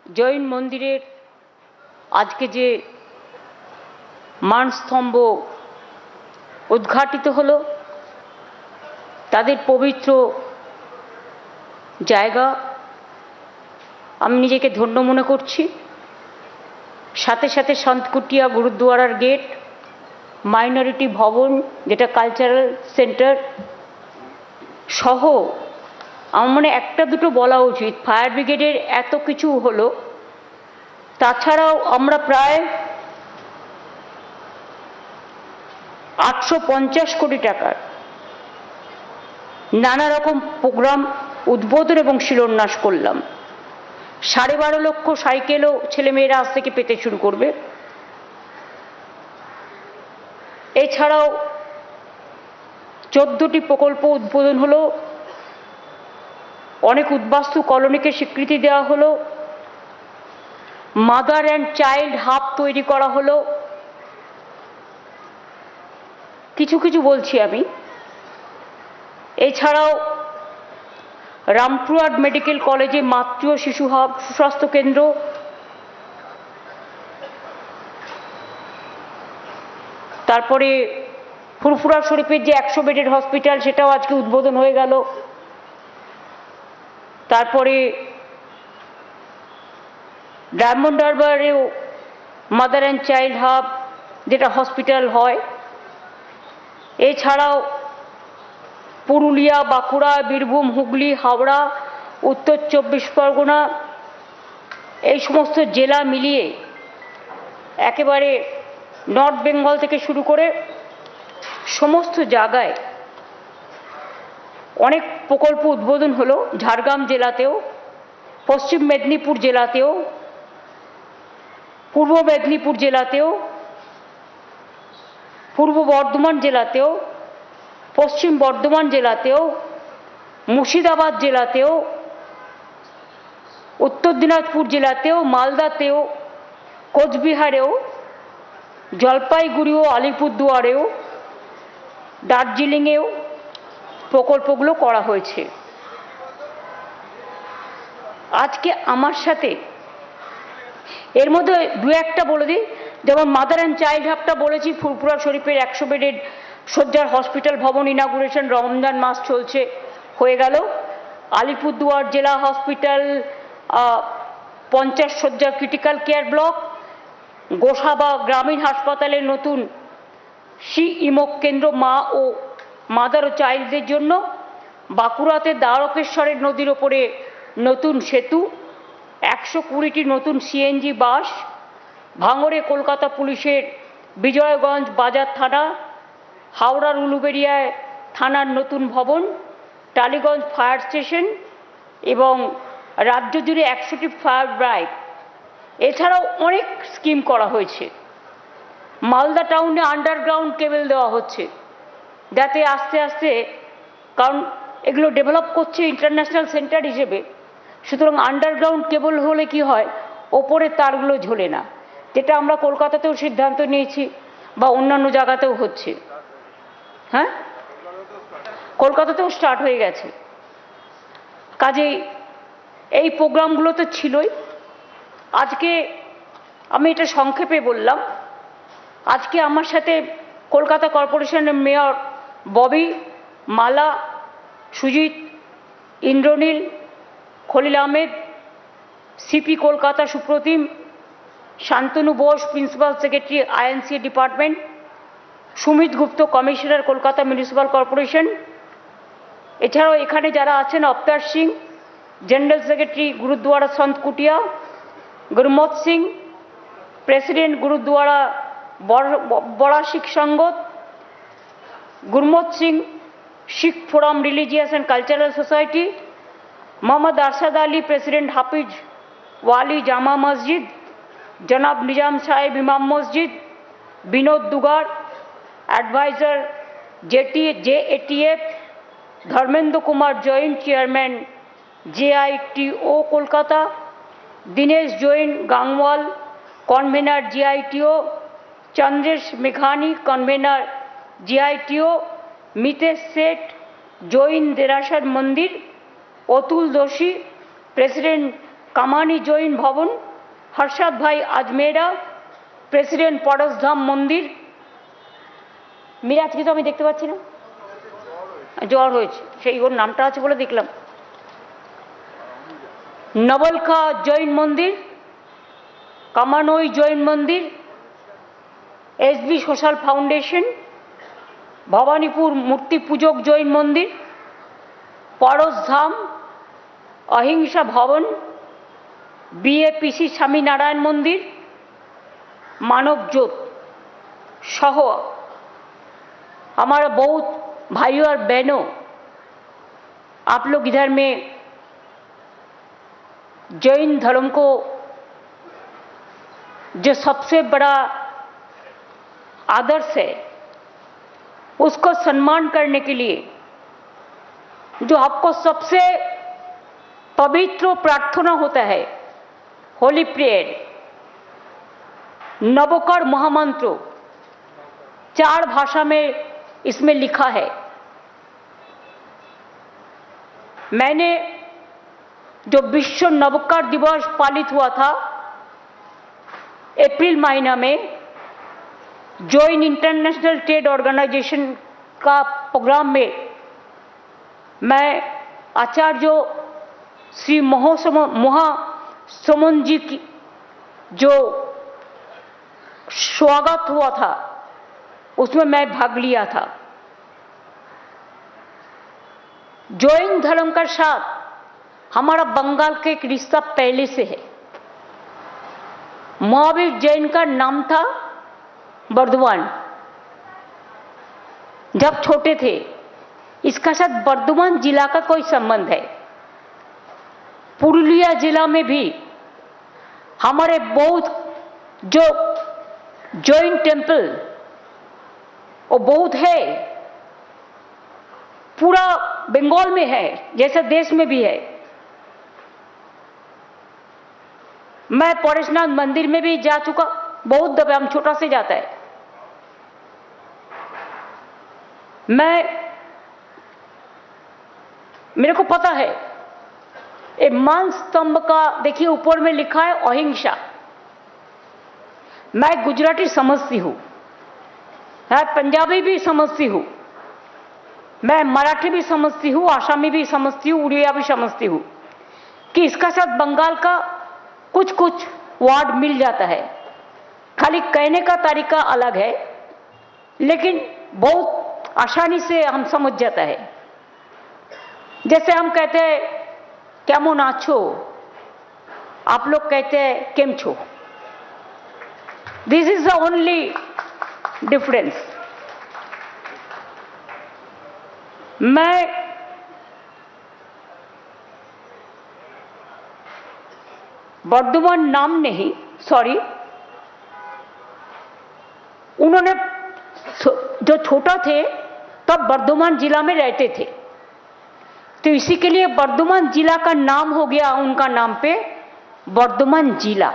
জৈন মন্দিরের আজকে যে মানস্তম্ভ উদ্ঘাটিত হলো, তাদের পবিত্র জায়গা আমি নিজেকে ধন্য মনে করছি। সাথে সাথে সন্তকুটিয়া গুরুদ্বারার গেট, মাইনরিটি ভবন যেটা কালচারাল সেন্টার সহ আমার মনে একটা দুটো বলা উচিত। ফায়ার ব্রিগেডের এত কিছু হলো, তাছাড়াও আমরা প্রায় 850 কোটি টাকার নানা রকম প্রোগ্রাম উদ্বোধন এবং শিলান্যাস করলাম। 12.5 লক্ষ সাইকেলও ছেলেমেয়েরা আজ থেকে পেতে শুরু করবে। এছাড়াও 14টি প্রকল্প উদ্বোধন হলো, অনেক উদ্বাস্তু কলোনিকে স্বীকৃতি দেওয়া হলো, মাদার অ্যান্ড চাইল্ড হাব তৈরি করা হলো। কিছু কিছু বলছি আমি। এছাড়াও রামপুরহাট মেডিকেল কলেজে মাতৃ ও শিশু হাব, সুস্বাস্থ্য কেন্দ্র, তারপরে ফুরফুরা শরীফের যে 100 বেডের হসপিটাল সেটাও আজকে উদ্বোধন হয়ে গেল। তারপরে ডায়মন্ড হারবারেও মাদার অ্যান্ড চাইল্ড হাব যেটা হসপিটাল হয়। এছাড়াও পুরুলিয়া, বাঁকুড়া, বীরভূম, হুগলি, হাওড়া, উত্তর 24 পরগনা এই সমস্ত জেলা মিলিয়ে একেবারে নর্থ বেঙ্গল থেকে শুরু করে সমস্ত জায়গায় অনেক প্রকল্প উদ্বোধন হলো। ঝাড়গ্রাম জেলাতেও, পশ্চিম মেদিনীপুর জেলাতেও, পূর্ব মেদিনীপুর জেলাতেও, পূর্ব বর্ধমান জেলাতেও, পশ্চিম বর্ধমান জেলাতেও, মুর্শিদাবাদ জেলাতেও, উত্তর দিনাজপুর জেলাতেও, মালদাতেও, কোচবিহারেও, জলপাইগুড়িও, আলিপুরদুয়ারেও, দার্জিলিংয়েও প্রকল্পগুলো করা হয়েছে। আজকে আমার সাথে এর মধ্যে দু একটা বলে দিই, যেমন মাদার অ্যান্ড চাইল্ড হাবটা বলেছি, ফুরফুরা শরীফের 100 বেডের শয্যার হসপিটাল ভবন ইনাগুরেশন রমজান মাস চলছে, হয়ে গেল। আলিপুরদুয়ার জেলা হসপিটাল 50 শয্যার ক্রিটিক্যাল কেয়ার ব্লক, গোসাবা গ্রামীণ হাসপাতালের নতুন ইমক কেন্দ্র মা ও মাদার ও চাইল্ডদের জন্য, বাঁকুড়াতে দ্বারকেশ্বরের নদীর ওপরে নতুন সেতু, 120টি নতুন সিএনজি বাস, ভাঙড়ে কলকাতা পুলিশের বিজয়গঞ্জ বাজার থানা, হাওড়ার উলুবেড়িয়ায় থানার নতুন ভবন, টালিগঞ্জ ফায়ার স্টেশন এবং রাজ্য জুড়ে 100টি ফায়ার ব্রাইক। এছাড়াও অনেক স্কিম করা হয়েছে। মালদা টাউনে আন্ডারগ্রাউন্ড কেবল দেওয়া হচ্ছে, যাতে আস্তে আস্তে, কারণ এগুলো ডেভেলপ করছে ইন্টারন্যাশনাল সেন্টার হিসেবে, সুতরাং আন্ডারগ্রাউন্ড কেবল হলে কি হয়, ওপরের তারগুলো ঝোলে না, যেটা আমরা কলকাতাতেও সিদ্ধান্ত নিয়েছি বা অন্যান্য জায়গাতেও হচ্ছে। হ্যাঁ, কলকাতাতেও স্টার্ট হয়ে গেছে। কাজেই এই প্রোগ্রামগুলো তো ছিলই। আজকে আমি এটা সংক্ষেপে বললাম। আজকে আমার সাথে কলকাতা কর্পোরেশনের mayor Bobby, Mala, Sujit, Indranil, Khalil Ahmed, C P Kolkata Supratim, Shantanu Bose principal secretary INC department, Sumit Gupta commissioner Kolkata municipal corporation. এছাড়াও এখানে যারা আছেন, Avtar Singh general secretary Gurdwara Santkutia, Gurmat Singh president Gurdwara Bara Sikh Sangat, Gurmat Singh Sikh forum religious and cultural society, Mohammad Arshad Ali president Hafiz Wali Jama Masjid, জনাব নিজাম সাহেব ইমাম মসজিদ, Binod Dugar adviser JATF, Dharmendra Kumar Jain chairman JITO Kolkata, Dinesh Jain Gangwal convener JITO, Chandresh মেঘানি কনভেনার JITO, মিতেশ শেঠ জৈন দেরাসর মন্দির, অতুল দোষী প্রেসিডেন্ট कामानी जैन भवन, हर्षद भाई अजमेरा, प्रेसिडेंट परसधाम मंदिर। মিরাজকে তো আমি দেখতে পাচ্ছি না, জ্বর হয়েছে, সেই ওর নামটা আছে বলে দেখলাম। নবলখা জৈন মন্দির, কামানই জৈন মন্দির, এসবি সোশ্যাল ফাউন্ডেশন, ভবানীপুর মূর্তি পূজক জৈন মন্দির, পরশধাম, অহিংসা ভবন, বিএপিসি স্বামীনারায়ণ मंदिर, मानव ज्योत सह हमारा बहुत भाइयों और बहनों, आप लोग इधर में जैन धर्म को जो सबसे बड़ा आदर्श है उसको सम्मान करने के लिए जो आपको सबसे पवित्र प्रार्थना होता है, होली प्रेयर, नवकर महामंत्र 4 भाषा में इसमें लिखा है। मैंने जो विश्व नवकर दिवस पालित हुआ था अप्रैल महीना में जॉइन इंटरनेशनल ट्रेड ऑर्गेनाइजेशन का प्रोग्राम में मैं आचार्य श्री महासमन जी की जो स्वागत हुआ था उसमें मैं भाग लिया था। जैन धर्म का साथ हमारा बंगाल का एक रिश्ता पहले से है। महावीर जैन का नाम था बर्धमान। जब छोटे थे इसका साथ बर्धमान जिला का कोई संबंध है। पुरुलिया जिला में भी हमारे बहुत जो जैन टेम्पल वो बहुत है, पूरा बंगाल में है जैसे देश में भी है। मैं परेशनाथ मंदिर में भी जा चुका बहुत दफे, हम छोटा से जाता है। मेरे को पता है एक मान स्तंभ का देखिए ऊपर में लिखा है अहिंसा। मैं गुजराती समझती हूँ, मैं पंजाबी भी समझती हूँ, मैं मराठी भी समझती हूँ, आसामी भी समझती हूँ, उड़िया भी समझती हूँ कि इसका साथ बंगाल का कुछ कुछ वर्ड मिल जाता है। खाली कहने का तरीका अलग है लेकिन बहुत आसानी से हम समझ जाता है। जैसे हम कहते हैं केमन आछो, आप लोग कहते हैं केम छो। This is the only difference. मैं बर्धमान नाम नहीं, सॉरी, उन्होंने जो छोटा थे तब बर्धमान जिला में रहते थे तो इसी के लिए बर्धमान जिला का नाम हो गया उनका नाम पे बर्धमान जिला।